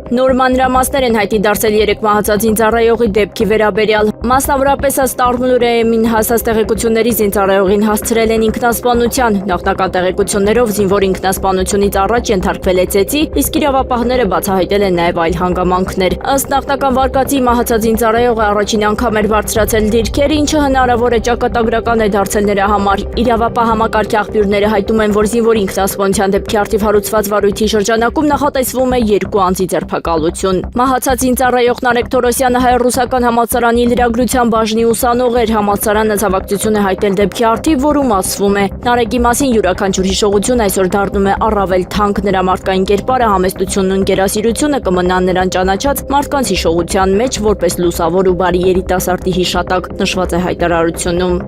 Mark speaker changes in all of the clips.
Speaker 1: Նոր մանրամասներ են հայտնի դարձել 3 մահացած զինծառայողի դեպքի վերաբերյալ։ Մասնավորապես ըստ Արմլուրեեմին հասած տեղեկությունների զինծառայողին հասցրել են ինքնասպանության։ Նախնական տեղեկություններով զինվոր ինքնասպանությունից առաջ ենթարկվել է ծեծի, իսկ իրավապահները բացահայտել են նաև այլ հանգամանքներ։ Ըստ նախնական վարկածի մահացած զինծառայողը առաջին անգամ էր բարձրացել դիրքեր, ինչը հնարավոր է ճակատագրական է դարձել նրա համար։ Իրավապահ համակարգի աղբյուրները հայտում են, որ զինվոր ինքնասպանության դեպքի առթիվ հարուցված վարույթի շրջանակում նախատեսվում է 2 անձի ձերբակալություն։ Մահացած զինծառայող Նարեկ Թորոսյանը հայ-ռուսական համալսարանի լրագրության բաժնի ուսանող էր։ Համալսարանը ցավակցություն է հայտնել դեպքի առթիվ, որում ասվում է. Նարեկի մասին յուրաքանչյուր հիշողություն այսօր դառնում է առավել թանկ, նրա մարդկային կերպարը, համեստությունն ու ընկերասիրությունը կմնան նրան ճանաչած մարդկանց հիշողության մեջ որպես լուսավոր ու բարի երիտասարդի հիշատակ, նշված է հայտարարությունում։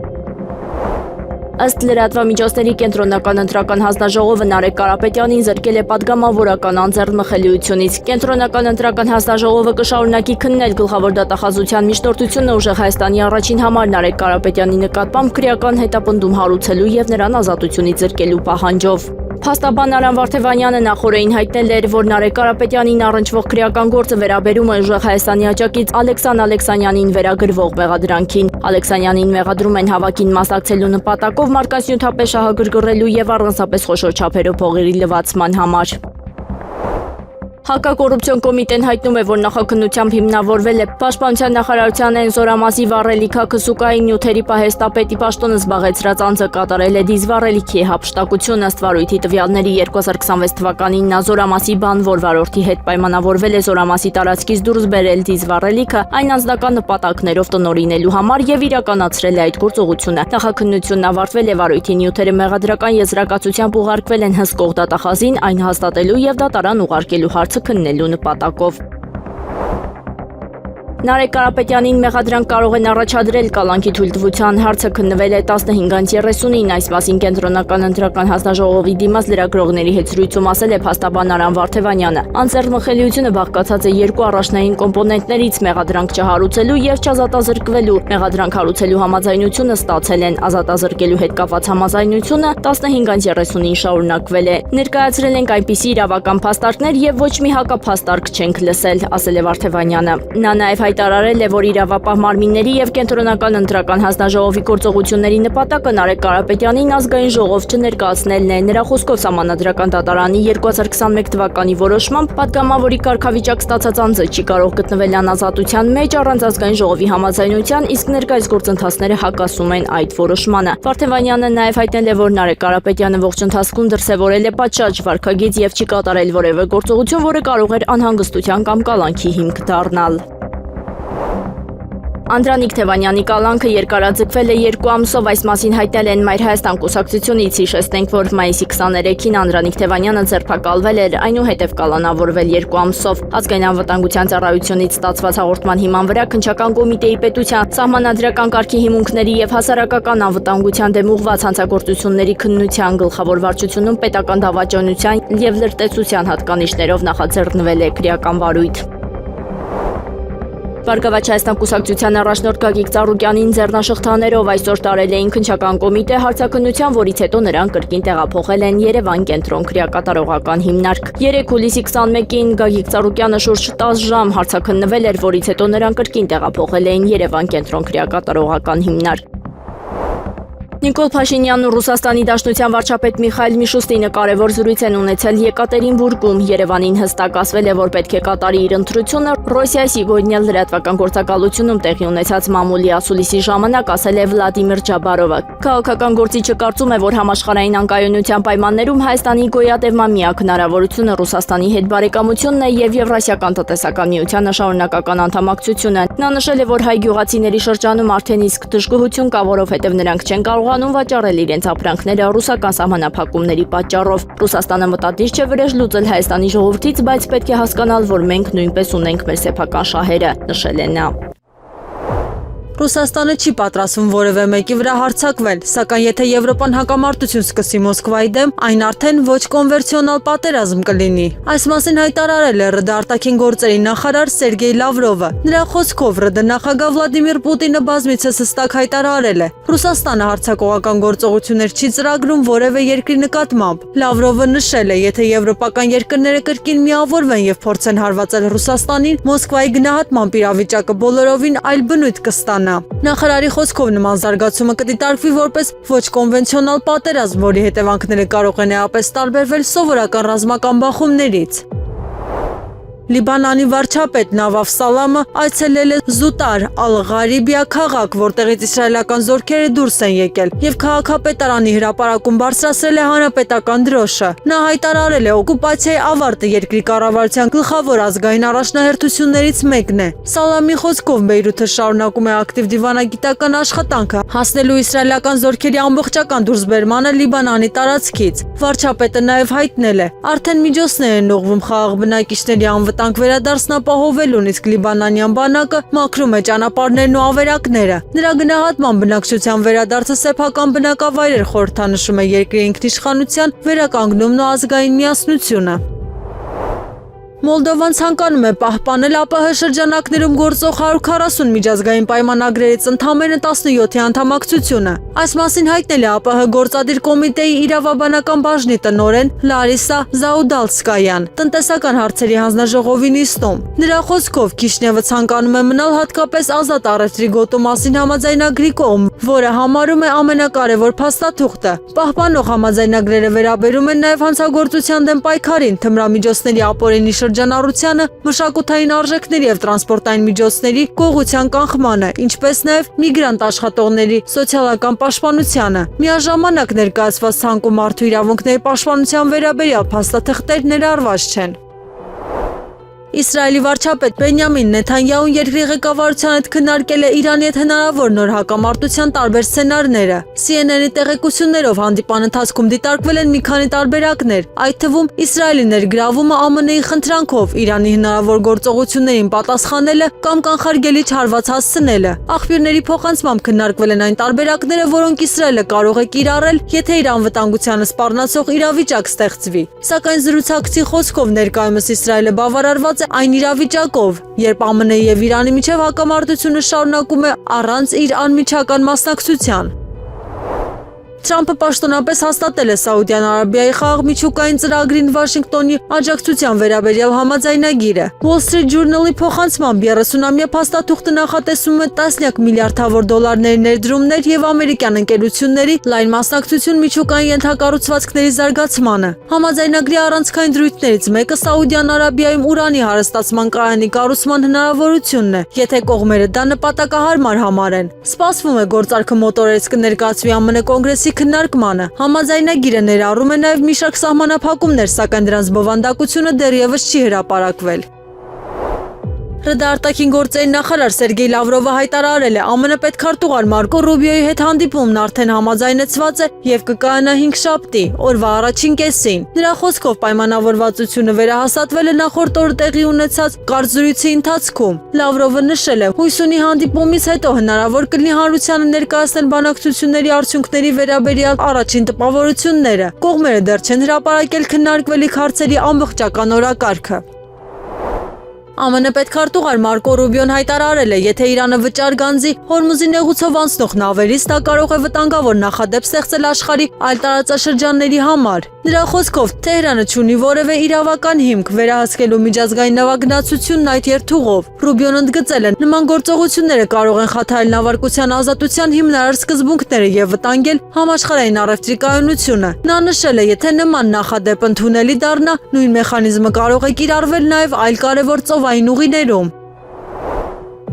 Speaker 1: Ըստ լրատվամիջոցների կենտրոնական ընտրական հանձնաժողովը Նարեկ Կարապետյանին զրկել է պատգամավորական անձեռնմխելիությունից։ Կենտրոնական ընտրական հանձնաժողովը կշարունակի քննել գլխավոր դատախազության միջնորդությունը ուժեղ Հայաստանի առաջին համար Նարեկ Կարապետյանի նկատմամբ քրեական հետապնդում հարուցելու եւ նրան ազատությունից զրկելու պահանջով։ Փաստաբան Արամ Վարդևանյանը նախորդին հայտնել էր, որ Նարեկ Կարապետյանին առնչվող քրեական գործը վերաբերում է ուժեղ Հայաստանի աջակից Ալեքսան Ալեքսանյանին վերագրվող մեղադրանքին։ Ալեքսանյանին մեղադրում են հավաքին մասնակցելու նպատակով մարտկասնյութապես շահագրգռելու եւ առանձնապես խոշոր չափերով փողերի լվացման համար։ Հակակոռուպցիոն կոմիտեն հայտնում է, որ նախաքննությամբ հիմնավորվել է Պաշտպանության նախարարության Էն Զորամասի վառելիքաքսուկային նյութերի պահեստապետի պաշտոնը զբաղեցրած անձը կատարել է դիզվառելիքի հափշտակություն ըստ վարույթի տվյալների 2026 թվականին նա Զորամասի բանվոր վարորդի հետ պայմանավորվել է Զորամասի տարածքից դուրս բերել դիզվառելիքը այն անձնական նպատակներով տնօրինելու համար եւ իրականացրել է այդ գործողությունը։ Նախաքննությունն ավարտվել է վարույթի նյութերը մեղադրական եզրակացությամբ ուղարկվել են հսկող դատախազին այն հաստատելու եւ դատարան ուղարկելու հարցը քննելու նպատակով։ Նարեկ Կարապետյանին մեղադրանք կարող են առաջադրել կալանքի թույլտվության հարցը քննվել է 15:30-ին, այս մասին կենտրոնական ընտրական հանձնաժողովի դիմաց լրագրողների հետ զրույցում ասել է փաստաբան Արամ Վարդևանյանը։ Անձեռնմխելիությունը բաղկացած է 2 առաջնային կոմպոնենտներից՝ մեղադրանք չհարուցելու եւ չազատազրկվելու։ Մեղադրանք հարուցելու համաձայնությունը ստացել են, ազատազրկելու հետ կապված համաձայնությունը 15:30-ին շարունակվել է։ Ներկայացրել ենք այնպիսի իրավական փաստարկներ եւ ոչ մի հակափաստարկ չենք լսել, ասել է Վարդևանյանը։ Նա նաեւ հայտարարել է, որ իրավապահ մարմինների եւ կենտրոնական ընտրական հանձնաժողովի գործողությունների նպատակը Նարեկ Կարապետյանին ազգային ժողով չներկայացնելն է։ Նրա խոսքով Սահմանադրական դատարանի 2021 թվականի որոշմամբ պատգամավորի կարգավիճակ ստացած անձը չի կարող գտնվել անազատության մեջ առանց ազգային ժողովի համաձայնության, իսկ ներկայիս գործընթացները հակասում են այդ որոշմանը։ Վարդևանյանը նաեւ հայտնել է, որ Նարեկ Կարապետյանը ողջ ընթացքում դրսևորել է պատշաճ վարքագիծ եւ չի կատարել որևէ գործողություն, որը կարող էր անհանգստության կամ կալանքի հիմք դառնալ։ Անդրանիկ Թևանյանի կալանքը երկարաձգվել է 2 ամսով, այս մասին հայտնել են Մայր Հայաստան կուսակցությունից։ Հիշեցնենք, որ մայիսի 23-ին Անդրանիկ Թևանյանը ձերբակալվել էր, այնուհետև կալանավորվել 2 ամսով։ Ազգային անվտանգության ծառայությունից ստացված հաղորդման հիման վրա քննչական կոմիտեի պետության, սահմանադրական կարգի հիմունքների եւ հասարակական անվտանգության դեմ ուղղված հանցագործությունների քննության գլխավոր վարչությունում պետական դավաճանության եւ լրտեսության հատկանիշներով նախաձեռնվել է քրեական վարույթ։ Բարգավաճ Հայաստան կուսակցության առաջնորդ Գագիկ Ծառուկյանին ձեռնաշղթաներով այսօր տարել էին քննչական կոմիտե հարցաքննության, որից հետո նրան կրկին տեղափոխել են Երևան կենտրոն քրեակատարողական հիմնարկ։ 3 հուլիսի 21-ին Գագիկ Ծառուկյանը շուրջ 10 ժամ հարցաքննվել էր, որից հետո նրան կրկին տեղափոխել էին Երևան կենտրոն քրեակատարողական հիմնարկ։ Նիկոլ Փաշինյանն ու Ռուսաստանի Դաշնության վարչապետ Միխայիլ Միշուստինը կարևոր զրույց են ունեցել Եկատերինբուրգում։ Երևանին հստակ ասվել է, որ պետք է կատարի իր ընտրությունը Ռոսիայի Սիգոյնյալ լրատվական գործակալությունում տեղի ունեցած մամուլի ասուլիսի ժամանակ, ասել է Վլադիմիր Ջաբարովը։ Քաղաքական գործիչը կարծում է, որ համաշխարհային անկայունության պայմաններում Հայաստանի գոյատևման միակ հնարավորությունը Ռուսաստանի հետ բարեկամությունն է եւ Եվրասիական տնտեսական միությանը շարունակական անդամակցությունը։ Նա նշել է, որ հայ գյուղացիների շրջանում արդեն իսկ դժգոհություն կա, որովհետեւ նրանք չեն կարողանում վաճառել իրենց ապրանքները ռուսական սահմանափակումների պատճառով։ Ռուսաստանը մտադիր չէ վրեժ լուծել Հայաստանի ժողովրդից, բայց պետք է հասկանալ, որ մենք նույնպես ունենք մեր սեփական շահերը, նշել է նա։
Speaker 2: Ռուսաստանը չի պատրաստվում որևէ մեկի վրա հարձակվել, սակայն եթե Եվրոպան հակամարտություն սկսի Մոսկվայի դեմ, այն արդեն ոչ կոնվերցիոնալ պատերազմ կլինի։ Այս մասին հայտարարել է ՌԴ արտաքին գործերի նախարար Սերգեյ Լավրովը։ Նրա խոսքով ՌԴ նախագահ Վլադիմիր Պուտինը բազմիցս հստակ հայտարարել է. Ռուսաստանը հարձակողական գործողություններ չի ծրագրում որևէ երկրի նկատմամբ։ Լավրովը նշել է, եթե եվրոպական երկրները կրկին միավորվեն եւ փորձեն հարվածել Ռուսաստանին, Մոսկվայի գնահատմամբ իրավիճակը բոլորովին այլ բնույթ կստանա։ Նախարարի խոսքով նման զարգացումը կդիտարկվի որպես ոչ կոնվենցիոնալ պատերազմ, որի հետևանքները կարող են էապես տարբերվել սովորական ռազմական բախումներից։ Լիբանանի վարչապետ Նավաֆ Սալամը այցելել է Զուտար Ալ-Ղարիբիա քաղաք, որտեղից իսրայելական զորքերը դուրս են եկել, եւ քաղաքապետարանի հրապարակում բարձրացրել է հանրապետական դրոշը։ Նա հայտարարել է օկուպացիայի ավարտը երկրի կառավարության գլխավոր ազգային առաջնահերթություններից մեկն է։ Սալամի խոսքով Բեյրութը շարունակում է ակտիվ դիվանագիտական աշխատանքը, հասնելու իսրայելական զորքերի ամբողջական դուրսբերմանը Լիբանանի տարածքից։ Վարչապետը նաև հայտնել է, արդեն միջոցներ են ուղղվում խաղաղ բնակիչների անվտանգ վերադարձն ապահովելուն, իսկ լիբանանյան բանակը մաքրում է ճանապարհներն ու ավերակները։ Նրա գնահատմամբ բնակչության վերադարձը սեփական բնակավայրեր խորհրդանշում է երկրի ինքնիշխանության վերականգնումն ու ազգային միասնությունը։ Մոլդովան ցանկանում է պահպանել ԱՊՀ շրջանակներում գործող 140 միջազգային պայմանագրերից ընդամենը 17-ի անդամակցությունը։ Այս մասին հայտնել է ԱՊՀ գործադիր կոմիտեի իրավաբանական բաժնի տնօրեն Լարիսա Զաուդալսկայան տնտեսական հարցերի հանձնաժողովի նիստում։ Նրա խոսքով Քիշնևը ցանկանում է մնալ հատկապես ազատ առևտրի գոտու մասին համաձայնագրի կողմ, որը համարում է ամենակարևոր փաստաթուղթը։ Պահպանող համաձայնագրերը վերաբերում են նաև հանցագործության դեմ պայքարին, թմրամիջոցների ապօրինի շրջանառությանը, մշակութային արժեքների եւ տրանսպորտային միջոցների գողության կանխմանը, ինչպես նաեւ միգրանտ աշխատողների սոցիալական պաշտպանությանը։ Միաժամանակ ներկայացված ցանկում մարդու իրավունքների պաշտպանության վերաբերյալ փաստաթղթեր ներառված չեն։ Իսրայելի վարչապետ Բենյամին Նեթանյահուն երկրի ղեկավարության հետ քննարկել է Իրանի հետ հնարավոր նոր հակամարտության տարբեր սցենարները։ CNN-ի տեղեկություններով հանդիպան ընթացքում դիտարկվել են մի քանի տարբերակներ, այդ թվում Իսրայելի ներգրավումը ԱՄՆ-ի խնդրանքով, Իրանի հնարավոր գործողություններին պատասխանելը կամ կանխարգելիչ հարված հասցնելը։ Աղբյուրների փոխանցմամբ քննարկվել են այն տարբերակները, որոնք Իսրայելը կարող է կիրառել, եթե իր անվտանգությանը սպառնացող իրավիճակ ստեղծվի։ Սակայն զրուցակցի խոսքով ներկայումս Իսրայելը բավարարված այն իրավիճակով, երբ ԱՄՆ-ի եւ Իրանի միջև հակամարտությունը շարունակում է առանց իր անմիջական մասնակցության։ Թրամփը պաշտոնապես հաստատել է Սաուդյան Արաբիայի խաղաղ միջուկային ծրագրին Վաշինգտոնի աջակցության վերաբերյալ համաձայնագիրը։ Wall Street Journal-ի փոխանցմամբ 30-ամյա փաստաթուղթը նախատեսում է տասնյակ միլիարդավոր դոլարների ներդրումներ եւ ամերիկյան ընկերությունների լայն մասնակցություն միջուկային ենթակառուցվածքների զարգացմանը։ Համաձայնագրի առանցքային դրույթներից մեկը Սաուդյան Արաբիայում ուրանի հարստացման կայանի կառուցման հնարավորությունն է, եթե կողմերը դա նպատակահարմար համարեն։ Սպասվում է գործարքը մոտորերից կներկայացվի ԱՄՆ կոնգրեսի քննարկմանը։ Համաձայնագիրը ներառում է նաև մի շարք սահմանափակումներ, սակայն դրանց բովանդակությունը դեռևս չի հրապարակվել։ ՌԴ արտաքին գործերի նախարար Սերգեյ Լավրովը հայտարարել է, ԱՄՆ պետքարտուղար Մարկո Ռուբիոյի հետ հանդիպումն արդեն համաձայնեցված է եւ կկայանա 5-շաբթի, օրվա առաջին կեսին։ Նրա խոսքով պայմանավորվածությունը վերահասատվել է նախորդ օրը տեղի ունեցած կարծրույցի ընթացքում։ Լավրովը նշել է, հույս ունի հանդիպումից հետո հնարավոր կլինի հանրությանը ներկայացնել բանակցությունների արդյունքների վերաբերյալ առաջին տպավորությունները։ Կողմերը դեռ չեն հրապարակել քննարկվելիք հարցերի ամբողջական օրակարգը։ ԱՄՆ պետքարտուղար Մարկո Ռուբիոն հայտարարել է, եթե Իրանը վճար գանձի Հորմուզի նեղուցով անցնող նավերից, դա կարող է վտանգավոր նախադեպ ստեղծել աշխարհի այլ տարածաշրջանների համար։ Նրա խոսքով Թեհրանը չունի որևէ իրավական հիմք վերահսկելու միջազգային նավագնացությունն այդ երթուղով։ Ռուբիոն ընդգծել է, նման գործողությունները կարող են խաթարել նավարկության ազատության հիմնարար սկզբունքները եւ վտանգել համաշխարհային առևտրի կայունությունը։ Նա նշել է, եթե նման նախադեպ ընդունելի դառնա, նույն մեխանիզմը կարող է կիրառվել նաեւ այլ կարևոր ծովային ուղիներում։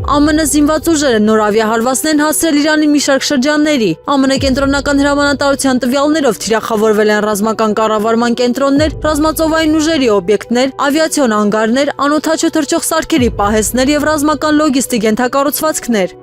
Speaker 2: ԱՄՆ զինված ուժերը նոր ավիահարվածներ են հասցրել Իրանի մի շարք շրջանների։ ԱՄՆ կենտրոնական հրամանատարության տվյալներով թիրախավորվել են ռազմական կառավարման կենտրոններ, ռազմածովային ուժերի օբյեկտներ, ավիացիոն անգարներ, անօդաչու թռչող սարքերի պահեստներ եւ ռազմական լոգիստիկ ենթակառուցվածքներ։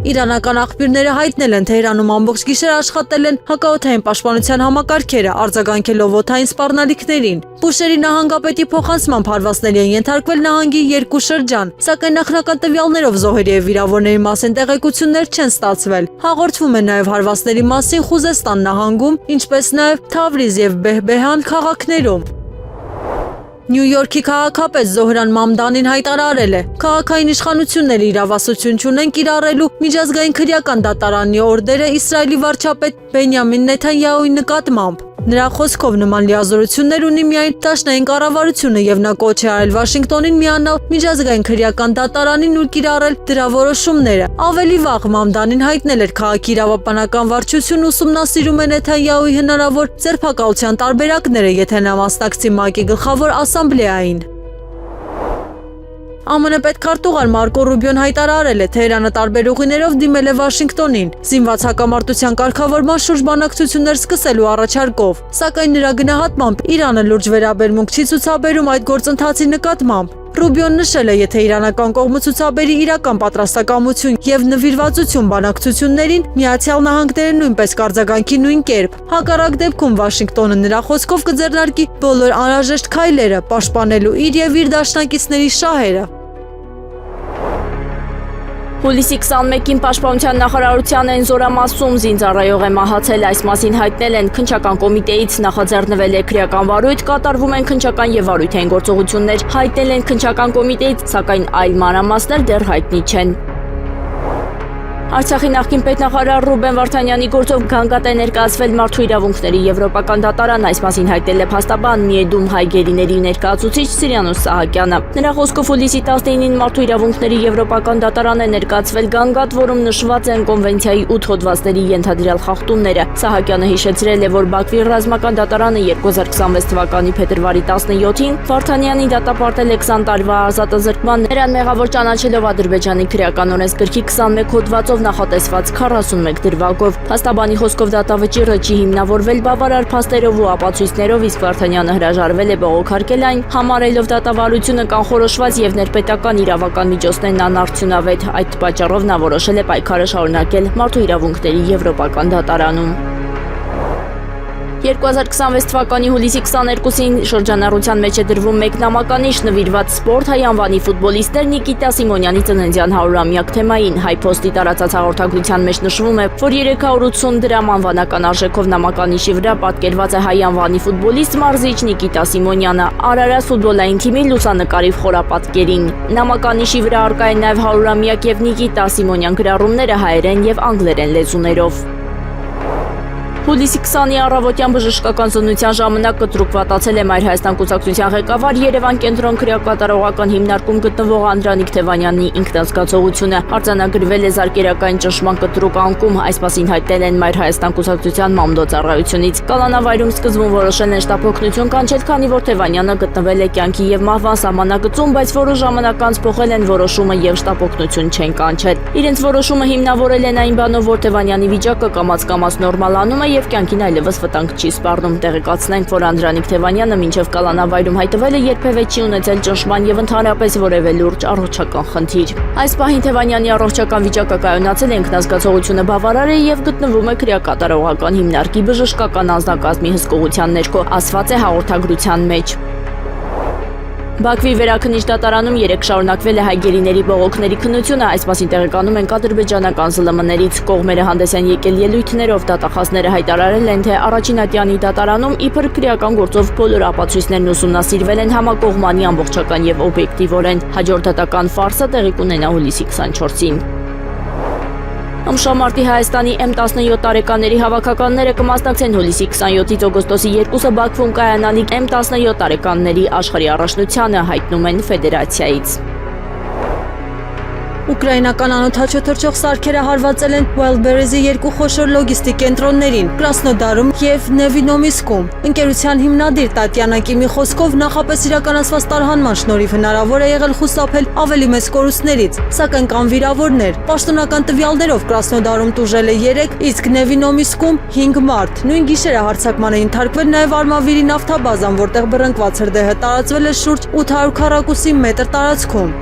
Speaker 2: Իրանական աղբյուրները հայտնել են Թեհրանում ամբողջ գիշեր աշխատել են հակաօդային պաշտպանության համակարգերը, արձագանքելով օդային սպառնալիքներին։ Բուշերի նահանգապետի փոխանցմամբ հարվածների են ենթարկվել նահանգի 2 շրջան, սակայն նախնական տվյալներով զոհերի եւ վիրավորների մասին տեղեկություններ չեն ստացվել։ Հաղորդվում է նաեւ հարվածների մասին Խուզեստան նահանգում, ինչպես նաեւ Թավրիզ եւ Բեհբեհան քաղաքներում։ Նյու Յորքի քաղաքապետ Զոհրան Մամդանին հայտարարել է. քաղաքային իշխանությունները իրավասություն չունեն կիրառելու միջազգային քրեական դատարանի օրդերը Իսրայելի վարչապետ Բենյամին Նեթանյահուի նկատմամբ։ Նրա խոսքով նման լիազորություններ ունի միայն դաշնային կառավարությունը եւ նա կոչ է արել Վաշինգտոնին միանալ միջազգային քրեական դատարանին ու կիրառել դրա որոշումները։ Ավելի վաղ Մամդանին հայտնել էր քաղաքի իրավաբանական վարչությունը ուսումնասիրում է Նեթանյահուի հնարավոր ձերբակալության տարբերակները, եթե նա մասնակցի ՄԱԿ-ի գլխավոր ասամբլեային։ ԱՄՆ պետքարտուղար Մարկո Ռուբիոն հայտարարել է Թեհրանը տարբեր ուղիներով դիմել է Վաշինգտոնին զինված հակամարտության կարգավորման շուրջ բանակցություններ սկսելու առաջարկով, սակայն նրա գնահատմամբ Իրանը լուրջ վերաբերմունք չի ցուցաբերում այդ գործընթացի նկատմամբ։ Ռուբիոն նշել է, եթե իրանական կողմը ցուցաբերի իրական պատրաստակամություն եւ նվիրվածություն բանակցություններին, Միացյալ Նահանգները նույնպես կարձագանքի նույն կերպ։ Հակառակ դեպքում Վաշինգտոնը նրա խոսքով կձեռնարկի բոլոր անհրաժեշտ քայլերը պաշտպանելու իր եւ իր դաշնակիցների շահերը։
Speaker 1: Հուլիսի 21-ին Պաշտպանության նախարարության Էնզորամասում զինծառայող է մահացել, այս մասին հայտնել են քննչական կոմիտեից, նախաձեռնվել է քրեական վարույթ, կատարվում են քննչական եւ վարույթային գործողություններ, հայտնել են քննչական կոմիտեից, սակայն այլ մանրամասներ դեռ հայտնի չեն։ Արցախի նախկին պետնախարար Ռուբեն Վարդանյանի գործով գանգատ է ներկայացվել Մարդու իրավունքների եվրոպական դատարան, այս մասին հայտնել է փաստաբան Միեդում հայ գերիների ներկայացուցիչ Սիրյանոս Սահակյանը։ Նրա խոսքով հուլիսի 19-ին Մարդու իրավունքների եվրոպական դատարան է ներկայացվել գանգատ, որում նշված են կոնվենցիայի 8 հոդվածների ենթադրյալ խախտումները։ Սահակյանը հիշեցրել է, որ Բաքվի ռազմական դատարանը 2026 թվականի փետրվարի 17-ին Վարդանյանի դատապարտել է 20 տարվա ազատազրկման, նրան մեղավոր ճանաչելով Ադրբեջանի քրեական օրենսգրքի 21 հոդվածով նախատեսված 41 դրվագով։ Փաստաբանի խոսքով դատավճիռը չի հիմնավորվել բավարար փաստերով ու ապացույցներով, իսկ Վարդանյանը հրաժարվել է բողոքարկել այն, համարելով դատավարությունը կանխորոշված եւ ներպետական իրավական միջոցներն անարդյունավետ։ Այդ պատճառով նա որոշել է պայքարը շարունակել Մարդու իրավունքների եվրոպական դատարանում։ 2026 թվականի հուլիսի 22-ին շրջանառության մեջ է դրվում մեկ նամականիշ նվիրված սպորտ հայ անվանի ֆուտբոլիստներ Նիկիտա Սիմոնյանի ծննդյան 100-ամյակ թեմային։ Հայ Փոստի տարածած հաղորդագրության մեջ նշվում է, որ 380 դրամ անվանական արժեքով նամականիշի վրա պատկերված է հայ անվանի ֆուտբոլիստ մարզիչ Նիկիտա Սիմոնյանը Արարատ ֆուտբոլային թիմի լուսանկարի խորապատկերին։ Նամականիշի վրա առկա է նաև 100-ամյակ եւ Նիկիտա Սիմոնյան գրառումները հայերեն եւ անգլերեն լեզուներով։ Հուլիսի 20-ի առավոտյան բժշկական զննության ժամանակ կտրուկ վատացել է Մայր Հայաստան կուսակցության ղեկավար Երևան կենտրոն քրեակատարողական հիմնարկում գտնվող Անդրանիկ Թևանյանի ինքնազգացողությունը։ Արձանագրվել է զարկերակային ճնշման կտրուկ անկում, այս մասին հայտնել են Մայր Հայաստան կուսակցության մամդոծառայությունից։ Կալանավայրում սկզբում որոշել են շտապօգնություն կանչել, քանի որ Թևանյանը գտնվել է կյանքի եւ մահվան սահմանագծում, բայց որոշ ժամանակ անց փոխել են որոշումը եւ շտապօգնություն չեն կանչել։ Իրենց որոշումը հիմնավորել են այն բանով, որ Թևանյանի վիճակը կամաց-կամաց նորմալանում է եւ կյանքին այլևս վտանգ չի սպառնում։ Տեղեկացնենք, որ Անդրանիկ Թևանյանը մինչև Կալանավայրում հայտնվել է, երբևէ չի ունեցել ճնշման եւ ընդհանրապես որևէ լուրջ առողջական խնդիր։ Այս պահին Թևանյանի առողջական վիճակը կայունացել է, ինքնազգացողությունը բավարար է եւ գտնվում է քրեակատարողական հիմնարկի բժշկական անձնակազմի հսկողության ներքո, ասված է հաղորդագրության մեջ։ Բաքվի վերաքննիչ դատարանում 3 շարունակվել է հայ գերիների բողոքների քննությունը, այս մասին տեղեկանում են ադրբեջանական ԶԼՄ-ներից։ Կողմերը հանդես են եկել ելույթներով, դատախազները հայտարարել են, թե առաջին ատյանի դատարանում իբր քրեական գործով բոլոր ապացույցներն ուսումնասիրվել են համակողմանի ամբողջական եւ օբյեկտիվորեն։ Հաջորդ դատական ֆարսը տեղի կունենա հուլիսի 24-ին։ Ըմշամարտի Հայաստանի M17 տարեկանների հավաքականները կմասնակցեն հուլիսի 27-ից օգոստոսի 2-ը Բաքվում կայանալիք M17 տարեկանների աշխարհի առաջնությանը, հայտնում են ֆեդերացիայից։
Speaker 2: Ուկրաինական անօդաչու թռչող սարքերը հարվածել են Wildberries-ի 2 խոշոր լոգիստիկ կենտրոններին՝ Կրասնոդարում եւ Նևինոմիսկում։ Ընկերության հիմնադիր Տատյանա Կիմի խոսքով նախապես իրականացված տարհանման շնորհիվ հնարավոր է եղել խուսափել ավելի մեծ կորուստներից, սակայն կան վիրավորներ։ Պաշտոնական տվյալներով Կրասնոդարում տուժել է 3, իսկ Նևինոմիսկում 5 մարդ։ Նույն գիշերը հարձակման է ենթարկվել նաեւ Արմավիրի նավթաբազան, որտեղ բռնկված հրդեհը տարածվել է շուրջ 800 քառակուսի մետր տարածքում։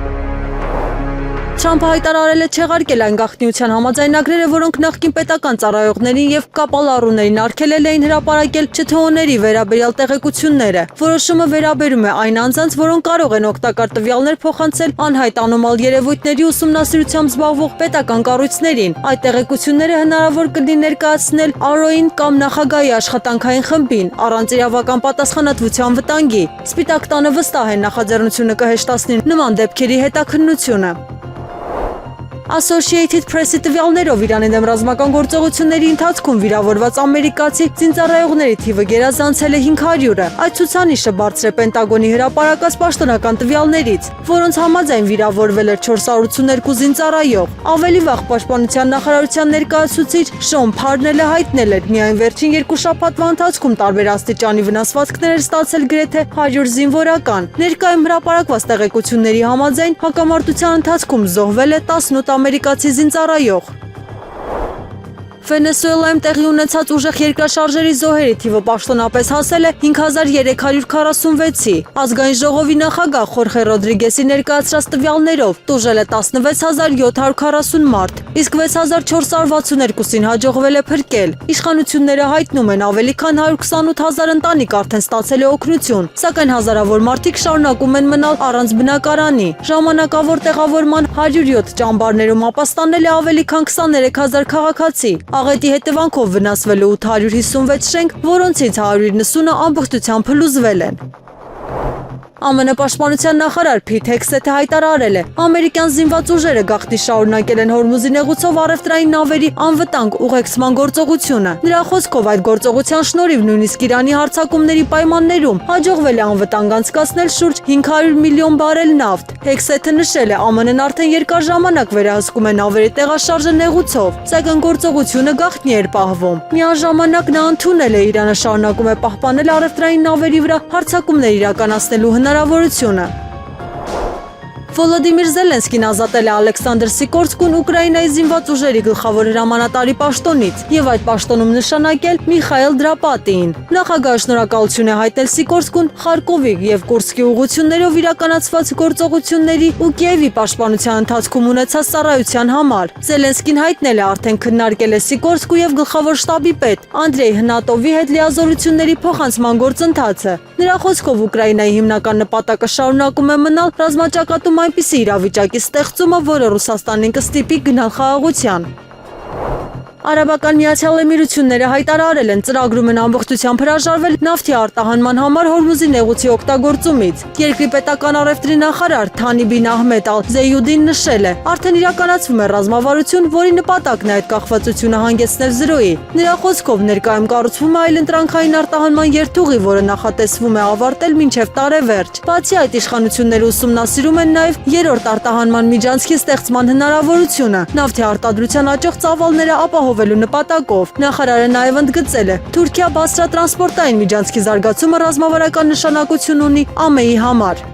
Speaker 2: Թրամփը հայտարարել է չեղարկել այն գաղտնիության համաձայնագրերը, որոնք նախկին պետական ծառայողներին եւ կապալառուներին արգելել էին հրապարակել ՉԹՕ-ների վերաբերյալ տեղեկությունները։ Որոշումը վերաբերում է այն անձանց, որոնք կարող են օգտակար տվյալներ փոխանցել անհայտ անոմալ երևույթների ուսումնասիրությամբ զբաղվող պետական կառույցներին։ Այդ տեղեկությունները հնարավոր կլինի ներկայացնել ԱՌՕ-ին կամ նախագահի աշխատանքային խմբին առանց իրավական պատասխանատվության վտանգի։ Սպիտակ տանը վստահ է նախաձեռնությունը կհեշտացնի նման դեպքերի հետաքննությունը։ Associated Press-ի տվյալներով Իրանի դեմ ռազմական գործողությունների ընթացքում վիրավորված ամերիկացի զինծառայողների թիվը գերազանցել է 500-ը։ Այդ ցուցանիշը բարձր է Պենտագոնի հրապարակած պաշտոնական տվյալներից, որոնց համաձայն վիրավորվել էր 482 զինծառայող։ Ավելի վաղ Պաշտպանության նախարարության ներկայացուցիչ Շոն Փարնելը հայտնել էր միայն վերջին 2 շաբաթվա ընթացքում տարբեր աստիճանի վնասվածքներ էր ստացել գրեթե 100 զինվորական։ Ներկայում հրապարակված տեղեկությունների համաձայն հակամարտության ընթացքում զոհվել է 18 ամերիկացի զինծառայող։ Վենեսուելայում տեղի ունեցած ուժեղ երկրաշարժերի զոհերի թիվը պաշտոնապես հասել է 5346-ի։ Ազգային ժողովի նախագահ Խորխե Ռոդրիգեսի ներկայացրած տվյալներով տուժել է 16740 մարդ, իսկ 6462-ին հաջողվել է փրկել։ Իշխանությունները հայտնում են ավելի քան 128000 ընտանիք արդեն ստացել է օգնություն, սակայն հազարավոր մարդիկ շարունակում են մնալ առանց բնակարանի։ Ժամանակավոր տեղավորման 107 ճամբարներում ապաստանել է ավելի քան 23000 քաղաքացի։ Աղետի հետևանքով վնասվել է 856 շենք, որոնցից 190-ը ամբողջությամբ փլուզվել են։ ԱՄՆ պաշտպանության նախարար Փիթ Հեքսեթը հայտարարել է. ամերիկյան զինված ուժերը գաղտնի շարունակել են Հորմուզի նեղուցով առևտրային նավերի անվտանգ ուղեկցման գործողությունը։ Նրա խոսքով այդ գործողության շնորհիվ նույնիսկ Իրանի հարձակումների պայմաններում հաջողվել է անվտանգ անցկացնել շուրջ 500 միլիոն բարել նավթ։ Հեքսեթը նշել է, ԱՄՆ-ն արդեն երկար ժամանակ վերահսկում է նավերի տեղաշարժը նեղուցով, սակայն գործողությունը գաղտնի էր պահվում։ Միաժամանակ նա ընդունել է Իրանը շարունակում է պահպանել առևտրային նավերի վրա հարձակումներ իրականացնելու հնարավորությունը։ Վոլոդիմիր Զելենսկին ազատել է Ալեքսանդր Սիկորսկուն Ուկրաինայի զինված ուժերի գլխավոր հրամանատարի պաշտոնից եւ այդ պաշտոնում նշանակել Միխայել Դրապատիին։ Նախագահը շնորհակալություն է հայտնել Սիկորսկուն Խարկովի եւ Կուրսկի ուղղություններով իրականացված գործողությունների ու Կիևի պաշտպանության ընթացքում ունեցած ծառայության համար։ Զելենսկին հայտնել է արդեն քննարկել է Սիկորսկու եւ գլխավոր շտաբի պետ Անդրեյ Հնատովի հետ լիազորությունների փոխանցման գործընթացը։ Նրա խոսքով Ուկրաինայի հիմնական նպատակը շարունակում է մնալ ռազմաճակատում այնպիսի իրավիճակի ստեղծումը, որը Ռուսաստանին կստիպի գնալ խաղաղության։ Արաբական Միացյալ Էմիրությունները հայտարարել են ծրագրում են ամբողջությամբ հրաժարվել նավթի արտահանման համար Հորմուզի նեղուցի օգտագործումից։ Երկրի պետական առևտրի նախարար Թանի բին Ահմեդ Ալ-Զեյուդին նշել է. արդեն իրականացվում է ռազմավարություն, որի նպատակն է այդ կախվածությունը հանգեցնել զրոյի։ Նրա խոսքով ներկայում կառուցվում է այլընտրանքային արտահանման երթուղի, որը նախատեսվում է ավարտել մինչև տարեվերջ։ Բացի այդ, իշխանությունները ուսումնասիրում են նաև երրորդ արտահանման միջանցքի ստեղծման հնարավորությունը։ Նավթի արտադրության աճող ծավալները ապահովելու նպատակով նախարարը նաև ընդգծել է. Թուրքիա-Բասրա տրանսպորտային միջանցքի զարգացումը ռազմավարական նշանակություն ունի ԱՄԷ-ի համար։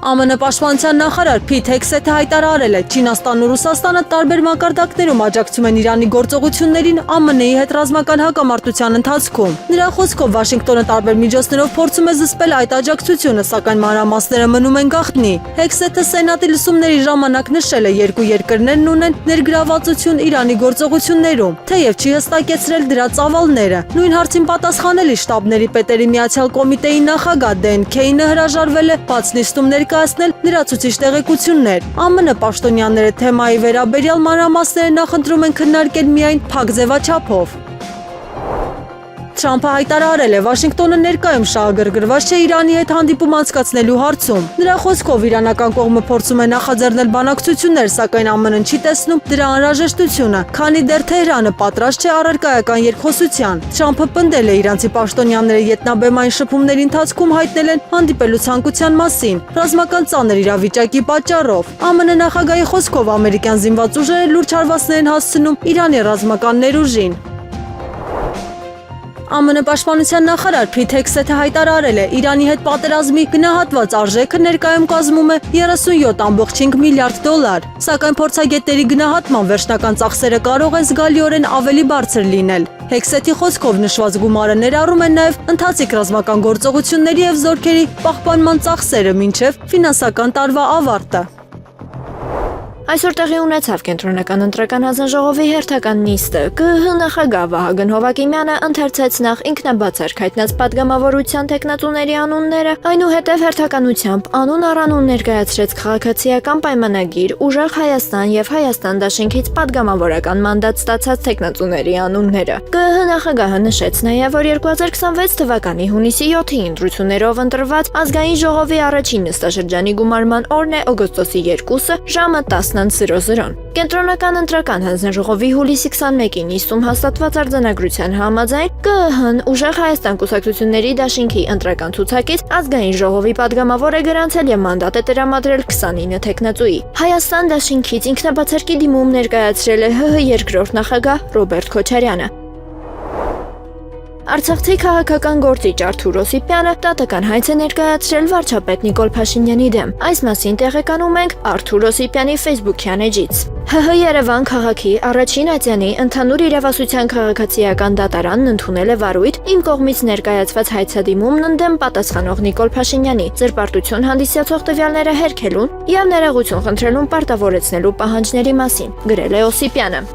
Speaker 2: ԱՄՆ պաշտպանության նախարար Փիթ Հեքսեթը հայտարարել է. Չինաստանն ու Ռուսաստանը տարբեր մակարդակներում աջակցում են Իրանի գործողություններին ԱՄՆ-ի հետ ռազմական հակամարտության ընթացքում։ Նրա խոսքով Վաշինգտոնը տարբեր միջոցներով փորձում է զսպել այդ աջակցությունը, սակայն մանրամասները մնում են գաղտնի։ Հեքսեթը Սենատի լսումների ժամանակ նշել է, երկու երկրներն ունեն ներգրավվածություն Իրանի գործողություններում, թեև չի հստակեցրել դրա ծավալները։ Նույն հարցին պատասխանելի շտաբների պետերի միացյալ կոմիտեի նախագահ Դեն Քեյնը հրաժարվել է բաց նիստում ներկայացնել լրացուցիչ տեղեկություններ։ ԱՄՆ պաշտոնյաները թեմայի վերաբերյալ մանրամասները նախընտրում են քննարկել միայն փակ ձևաչափով։ Թրամփը հայտարարել է, Վաշինգտոնը ներկայում շահագրգռված չէ Իրանի հետ հանդիպում անցկացնելու հարցում։ Նրա խոսքով իրանական կողմը փորձում է նախաձեռնել բանակցություններ, սակայն ԱՄՆ-ն չի տեսնում դրա անհրաժեշտությունը, քանի դեռ Թեհրանը պատրաստ չէ առարկայական երկխոսության։ Թրամփը պնդել է իրանցի պաշտոնյաները ետնաբեմային շփումների ընթացքում հայտնել են հանդիպելու ցանկության մասին, ռազմական ծանր իրավիճակի պատճառով։ ԱՄՆ նախագահի խոսքով ամերիկյան զինված ուժերը լուրջ հարվածներ են հասցնում Իրանի ռազմական ներուժին։ ԱՄՆ պաշտպանության նախարար Փիթ Հեքսեթը հայտարարել է, Իրանի հետ պատերազմի գնահատված արժեքը ներկայում կազմում է 37.5 միլիարդ դոլար, սակայն փորձագետների գնահատման վերջնական ծախսերը կարող են զգալիորեն ավելի բարձր լինել։ Հեքսեթի խոսքով նշված գումարը ներառում են նաև ընթացիկ ռազմական գործողությունների և զորքերի պահպանման ծախսերը մինչև ֆինանսական տարվա ավարտը։
Speaker 3: Այսօր տեղի ունեցավ կենտրոնական ընտրական հանձնաժողովի հերթական նիստը։ ԿԸՀ նախագահ Վահագն Հովակիմյանը ընթերցեց նախ ինքնաբացարկ հայտնած պատգամավորության տեխնատուների անունները, այնուհետև հերթականությամբ անուն առանուն ներկայացրեց քաղաքացիական պայմանագիր, ուժեղ Հայաստան եւ Հայաստան դաշինքից պատգամավորական մանդատ ստացած տեխնատուների անունները։ ԿԸՀ նախագահը նշեց նաեւ, որ 2026 թվականի հունիսի 7-ի ընտրություններով ընտրված ազգային ժողովի առաջին նստաշրջանի գումարման օրն է օգոստոսի 2-ը ժամը 10:00-ն։ Կենտրոնական ընտրական հանձնաժողովի հուլիսի 21-ի նիստում հաստատված արձանագրության համաձայն ԿԸՀ-ն ուժեղ Հայաստան կուսակցությունների դաշինքի ընտրական ցուցակից ազգային ժողովի պատգամավոր է գրանցել եւ մանդատ է տրամադրել 29 տեխնատուի։ Հայաստան դաշինքից ինքնաբացարկի դիմում ներկայացրել է ՀՀ երկրորդ նախագահ Ռոբերտ Քոչարյանը։ Արցախցի քաղաքական գործիչ Արթուր Օսիպյանը տատական հայց է ներկայացրել վարչապետ Նիկոլ Փաշինյանի դեմ։ Այս մասին տեղեկանում ենք Արթուր Օսիպյանի Facebook-յան էջից։ ՀՀ Երևան քաղաքի առաջին ատյանի ընդհանուր իրավասության քաղաքացիական դատարանն ընդունել է վարույթ իմ կողմից ներկայացված հայցադիմումն ընդդեմ պատասխանող Նիկոլ Փաշինյանի ձերբարտություն հանդիսացող տվյալները հերքելուն եւ ներողություն խնդրելուն պարտավորեցնելու պահանջների մասին, գրել է Օսիպյանը։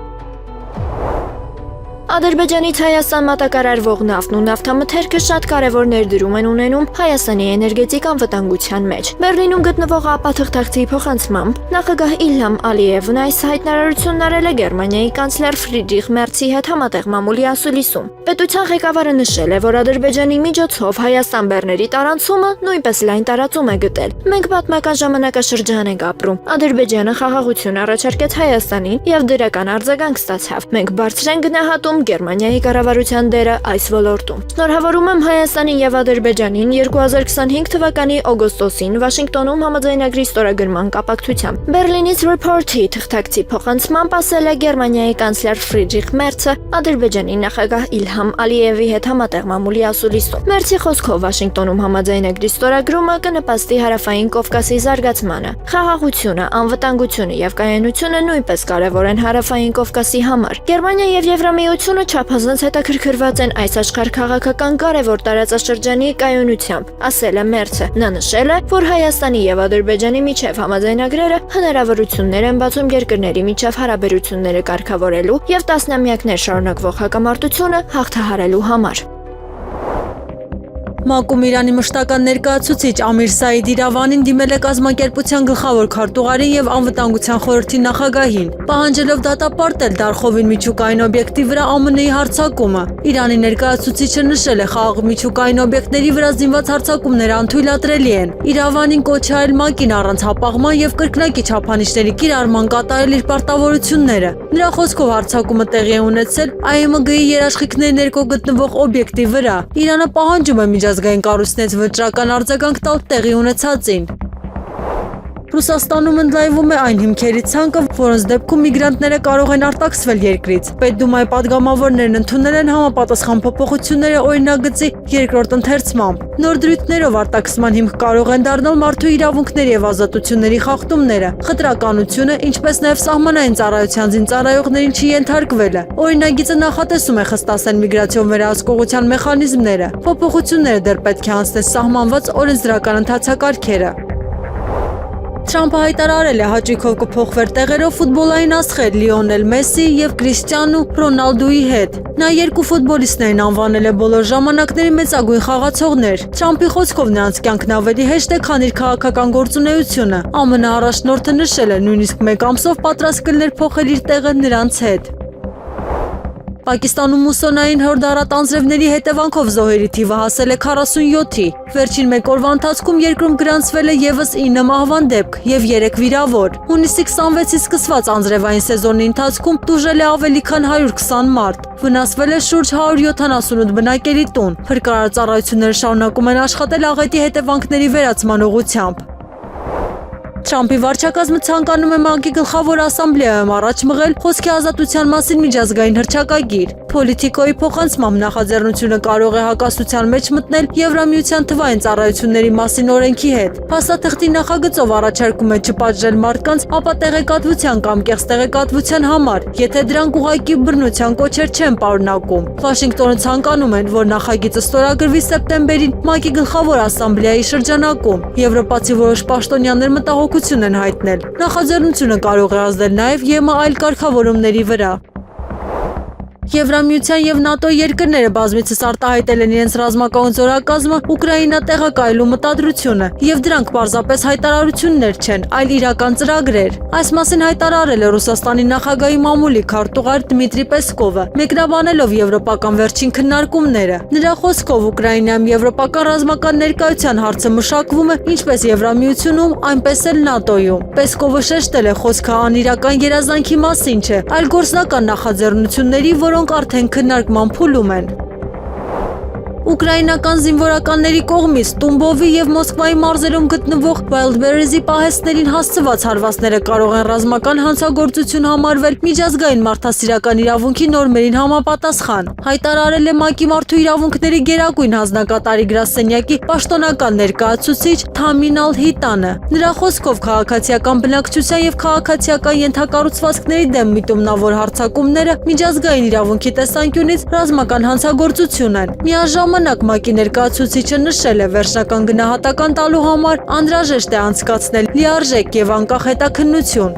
Speaker 3: Ադրբեջանից Հայաստան մատակարարվող նավթն ու նավթամթերքը շատ կարևոր ներդրում են ունենում Հայաստանի էներգետիկ անվտանգության մեջ։ Բեռլինում գտնվող ԱՊԱ-թղթակցի փոխանցմամբ նախագահ Իլհամ Ալիևն այս հայտարարությունն արել է Գերմանիայի կանցլեր Ֆրիդրիխ Մերցի հետ համատեղ մամուլի ասուլիսում։ Պետության ղեկավարը նշել է, որ Ադրբեջանի միջոցով Հայաստան բեռների տարանցումը նույնպես լայն տարածում է գտել։ Մենք պատմական ժամանակաշրջան ենք ապրում։ Ադրբեջանը խաղաղություն առաջարկեց Հայաստանին եւ դրական արձագանք ստացավ։ Մենք բարձր ենք գնահատում Գերմանիայի կառավարության դերը այս ոլորտում։ Շնորհավորում եմ Հայաստանին եւ Ադրբեջանին 2025 թվականի օգոստոսին Վաշինգտոնում համաձայնագրի ստորագրման կապակցությամբ։ Բեռլինից Report-ի թղթակցի փոխանցմամբ ասել է Գերմանիայի կանցլեր Ֆրիդրիխ Մերցը Ադրբեջանի նախագահ Իլհամ Ալիևի հետ համատեղ մամուլի ասուլիսում։ Մերցի խոսքով Վաշինգտոնում համաձայնագրի ստորագրումը կնպաստի Հարավային Կովկասի զարգացմանը։ Խաղաղությունը, անվտանգությունը եւ կայունությունը նույնպես կարեւոր են Հարավային Կովկասի համար։ Գերմանիա եւ Եվրամիությունը չափազանց հետաքրքրված են այս աշխարհքաղաքական կարևոր տարածաշրջանի կայունությամբ, ասել է Մերցը։ Նա նշել է, որ Հայաստանի եւ Ադրբեջանի միջև համաձայնագրերը հնարավորություններ են բացում երկրների միջև հարաբերությունները կարգավորելու եւ տասնամյակներ շարունակվող հակամարտությունը հաղթահարելու համար։
Speaker 2: ՄԱԿ-ում Իրանի մշտական ներկայացուցիչ Ամիր Սաիդ Իրավանին դիմել է կազմակերպության գլխավոր քարտուղարին եւ անվտանգության խորհրդի նախագահին, պահանջելով դատապարտել Դարխովին միջուկային օբյեկտի վրա ԱՄՆ-ի հարձակումը։ Իրանի ներկայացուցիչը նշել է, խաղաղ միջուկային օբյեկտների վրա զինված հարձակումները անթույլատրելի են։ Իրավանին կոչ է արել ՄԱԿ-ին առանց հապաղման եւ կրկնակի չափանիշների կիրառման կատարել իր պարտավորությունները։ Նրա խոսքով հարձակումը տեղի է ունեցել ԱՄԳ-ի երաշխիքների ներքո գտնվող օբյեկտի վրա։ Իրանը պահանջում է միջազգային կառույցներից վճռական արձագանք տալ տեղի ունեցածին։ Ռուսաստանում ընդլայնվում է այն հիմքերի ցանկը, որոնց դեպքում միգրանտները կարող են արտաքսվել երկրից։ Պետդումայի падգամավորներն ընդունել են համապատասխան փոփոխությունները օրինագծի երկրորդ ընթերցմամբ։ Նոր դրույթներով արտաքսման հիմք կարող են դառնալ մարդու իրավունքների եւ ազատությունների խախտումները, խտրականությունը, ինչպես նաեւ սահմանային ծառայության զինծառայողներին չենթարկվելը։ Օրինագիծը նախատեսում է խստացնել միգրացիոն վերահսկողության մեխանիզմները։ Փոփոխությունները դեռ պետք է անցնեն սահմանված օրենսդրական ընթացակարգերը։ Թրամփը հայտարարել է հաճույքով կփոխվեր տեղերով ֆուտբոլային աստղեր Լիոնել Մեսսի եւ Կրիստիանու Ռոնալդուի հետ։ Նա երկու ֆուտբոլիստներին անվանել է բոլոր ժամանակների մեծագույն խաղացողներ։ Թրամփի խոսքով նրանց կյանքն ավելի հեշտ է, քան իր քաղաքական գործունեությունը։ ԱՄՆ առաջնորդը նշել է, նույնիսկ մեկ ամսով պատրաստ կլիներ փոխել իր տեղը նրանց հետ։ Պակիստանում մուսոնային հորդառատ անձրևների հետևանքով զոհերի թիվը հասել է 47-ի։ Վերջին մեկ օրվա ընթացքում երկրում գրանցվել է եւս 9 մահվան դեպք եւ 3 վիրավոր։ Հունիսի 26-ից սկսված անձրևային սեզոնի ընթացքում տուժել է ավելի քան 120 մարդ։ Վնասվել է շուրջ 178 բնակելի տուն։ Փրկարար ծառայությունները շարունակում են աշխատել աղետի հետևանքների վերացման ուղղությամբ։ Թրամփի վարչակազմը ցանկանում է ՄԱԿ-ի գլխավոր ասամբլեայում առաջ մղել խոսքի ազատության մասին միջազգային հռչակագիր։ Պոլիտիկոյի փոխանցմամբ նախաձեռնությունը կարող է հակասության մեջ մտնել Եվրամիության թվային ծառայությունների մասին օրենքի հետ։ Փաստաթղթի նախագծով առաջարկում է չպատժել մարդկանց, ապա տեղեկատվության կամ կեղծ տեղեկատվության համար, եթե դրանք ուղղակի բռնության կոչեր չեն պարունակում։ Վաշինգտոնը ցանկանում են, որ նախագիծը ստորագրվի սեպտեմբերին ՄԱԿ-ի գլխավոր ասամբլեայի շրջանակում։ Եվրոպացի որոշ պաշտոնյաներ մտահոգ նշանակություն են հայտնել։ Նախաձեռնությունը կարող է ազդել նաև ԵՄ այլ կարգավորումների վրա։ Եվրամիության եւ ՆԱՏՕ երկրները բազմիցս արտահայտել են իրենց ռազմական զորակազմը Ուկրաինա տեղակայելու մտադրությունը, եւ դրանք պարզապես հայտարարություններ չեն, այլ իրական ծրագրեր։ Այս մասին հայտարարել է Ռուսաստանի նախագահի մամուլի քարտուղար Դմիտրի Պեսկովը, մեկնաբանելով եվրոպական վերջին քննարկումները։ Նրա խոսքով Ուկրաինայում եվրոպական ռազմական ներկայության հարցը մշակվում է ինչպես Եվրամիությունում, այնպես էլ ՆԱՏՕ-ում։ Պեսկովը շեշտել է խոսքը անիրական երազանքի մասին չէ, այլ գործնական նախաձեռնությունների, որոնք արդեն քննարկման փուլում են։ Ուկրաինական զինվորականների կողմից Տումբովի եւ Մոսկվայի մարզերում գտնվող Wildberries-ի պահեստներին հասցված հարվածները կարող են ռազմական հանցագործություն համարվել միջազգային մարդասիրական իրավունքի նորմերին համապատասխան, հայտարարել է ՄԱԿ-ի մարդու իրավունքների գերագույն հանձնակատարի գրասենյակի պաշտոնական ներկայացուցիչ Թամին Ալ-Հիտանը։ Նրա խոսքով քաղաքացիական բնակչության եւ քաղաքացիական ենթակառուցվածքների դեմ միտումնավոր հարձակումները միջազգային իրավունքի տեսանկյունից ռազմական հանցագործություն են։ Միաժամանակ ՄԱԿ-ի ներկայացուցիչը նշել է վերջնական գնահատական տալու համար անհրաժեշտ է անցկացնել լիարժեք եւ անկախ հետաքննություն։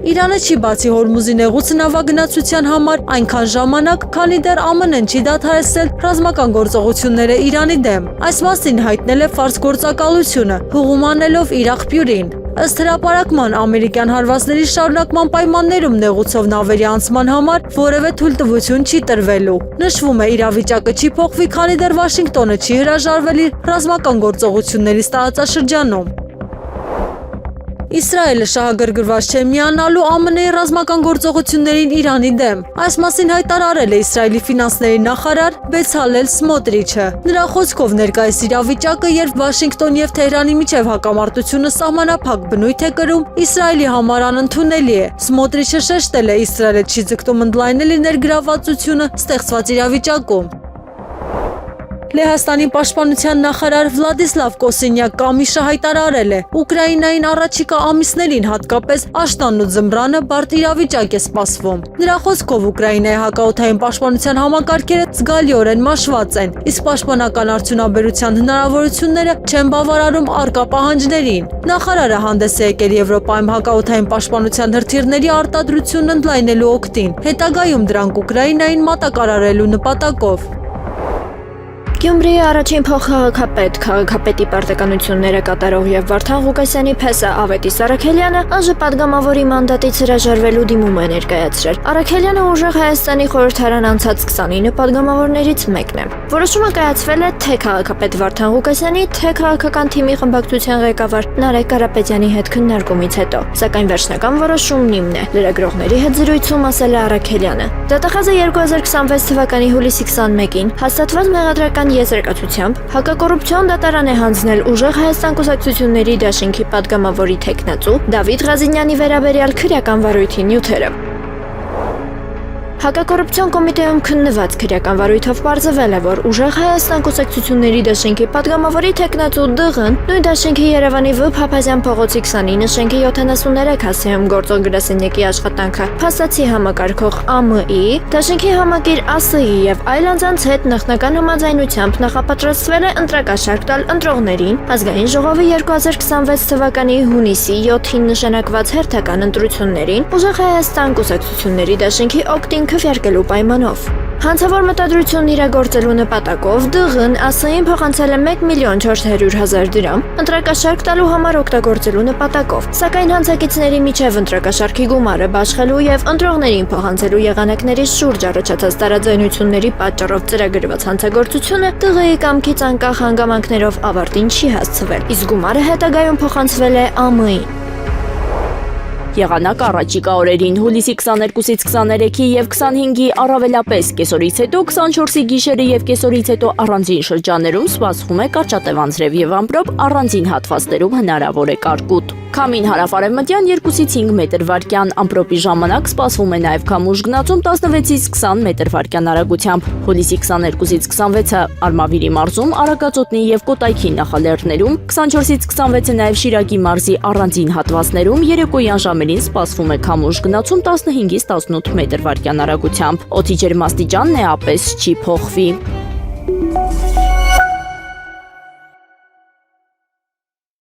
Speaker 2: Իրանը չի բացի Հորմուզի նեղուցը նավագնացության համար այնքան ժամանակ, քանի դեռ ԱՄՆ-ն չի դադարեցրել ռազմական գործողությունները Իրանի դեմ։ Այս մասին հայտնել է Ֆարս գործակալությունը, հողում անելով իր աղբյուրին։ Ըստ հրապարակման ամերիկյան հարվածների շարունակման պայմաններում նեղուցով նավերի անցման համար որևէ թույլտվություն չի տրվելու։ Նշվում է իրավիճակը չի փոխվի, քանի դեռ Վաշինգտոնը չի հրաժարվել իր ռազմական գործողություններից տարածաշրջանում։ Իսրայելը շահագրգռված չէ միանալու ԱՄՆ-ի ռազմական գործողություններին Իրանի դեմ։ Այս մասին հայտարարել է Իսրայելի ֆինանսների նախարար Բեցալել Սմոտրիչը։ Նրա խոսքով ներկայիս իրավիճակը, երբ Վաշինգտոնի եւ Թեհրանի միջև հակամարտությունը սահմանափակ բնույթ է կրում, Իսրայելի համար անընդունելի է։ Սմոտրիչը շեշտել է Իսրայելը չի ձգտում ընդլայնել իր ներգրավվածությունը ստեղծված իրավիճակում։ Լեհաստանի պաշտպանության նախարար Վլադիսլավ Կոսինյակ Կամիշը հայտարարել է. Ուկրաինային առաջիկա ամիսներին հատկապես աշտանն ու ձմռանը բարդ իրավիճակ է սպասվում։ Նրա խոսքով Ուկրաինայի հակաօդային պաշտպանության համակարգերը զգալիորեն մաշված են, իսկ պաշտպանական արդյունաբերության հնարավորությունները չեն բավարարում առկա պահանջներին։ Նախարարը հանդես է եկել Եվրոպայում հակաօդային պաշտպանության հրթիռների արտադրությունն ընդլայնելու օգտին, հետագայում դրանք Ուկրաինային մատակարարելու նպատակով։
Speaker 3: Գյումրիի առաջին փոխքաղաքապետ, քաղաքապետի պարտականությունները կատարող եւ Վարդան Ղուկասյանի փեսը Ավետիս Արաքելյանը ԱԺ պատգամավորի մանդատից հրաժարվելու դիմում է ներկայացրել։ Արաքելյանը ուժեղ Հայաստանի խորհրդարան անցած 29 պատգամավորներից մեկն է։ Որոշումը կայացվել է թե քաղաքապետ Վարդան Ղուկասյանի, թե քաղաքական թիմի խմբակցության ղեկավար Նարեկ Կարապետյանի հետ քննարկումից հետո, սակայն վերջնական որոշումն իմն է, լրագրողների հետ զրույցում ասել է Արաքելյանը։ Դատախազը 2026 թվականի հուլիսի 21-ին հաստատված մեղադրական եզրակացությամբ հակակոռուպցիոն դատարան է հանձնել ուժեղ Հայաստան կուսակցությունների դաշինքի պատգամավորի թեկնածու Դավիթ Ղազինյանի վերաբերյալ քրեական վարույթի նյութերը։ Հակակոռուպցիոն կոմիտեում քննված քրեական վարույթով պարզվել է, որ ուժեղ Հայաստան կուսակցությունների դաշինքի պատգամավորի թեկնածու Դ-ն նույն դաշինքի Երևանի Վ. Փափազյան փողոցի 29 շենքի 73 հասցեում գործող գրասենյակի աշխատանքը փաստացի համակարգող ԱՄԻ, դաշինքի համակիր ԱՍԻ եւ այլ անձանց հետ նախնական համաձայնությամբ նախապատրաստվել է ընտրակաշարք տալ ընտրողներին ազգային ժողովի 2026 թվականի հունիսի 7-ին նշանակված հերթական ընտրություններին ուժեղ Հայաստան կուսակցությունների դաշինքի օգտին քվեարկելու պայմանով։ Հանցավոր մտադրությունն իրագործելու նպատակով Դ-ն ԱՍ-ին փոխանցել է 1.400.000 դրամ ընտրակաշարք տալու համար օգտագործելու նպատակով, սակայն հանցակիցների միջև ընտրակաշարքի գումարը բաշխելու եւ ընտրողներին փոխանցելու եղանակների շուրջ առաջացած տարաձայնությունների պատճառով ծրագրված հանցագործությունը ՏՂ-ի կամքից անկախ հանգամանքներով ավարտին չի հասցվել, իսկ գումարը հետագայում փոխանցվել է ԱՄ-ին։
Speaker 1: Եղանակ առաջիկա օրերին հուլիսի 22-ից 23-ի եւ 25-ի առավելապես կեսօրից հետո 24-ի գիշերը եւ կեսօրից հետո առանձին շրջաններում սպասվում է կարճատև անձրև եւ ամպրոպ, առանձին հատվածներում հնարավոր է կարկուտ։ Քամին հարավարևմտյան 2-ից 5 մետր վարկյան, ամպրոպի ժամանակ սպասվում է նաեւ քամուշ գնացում 16-ից 20 մետր վարկյան արագությամբ։ Հուլիսի 22-ից 26-ը Արմավիրի մարզում, Արագածոտնի եւ Կոտայքի նախալեռներում, 24-ից 26-ը նաեւ Շիրակի մարզի առանձին հատվածներում երեկոյան ժամերին սպասվում է քամուշ գնացում 15-ից 18 մետր վարկյան արագությամբ։ Օդի ջերմաստիճանն է ապես չի փոխվի։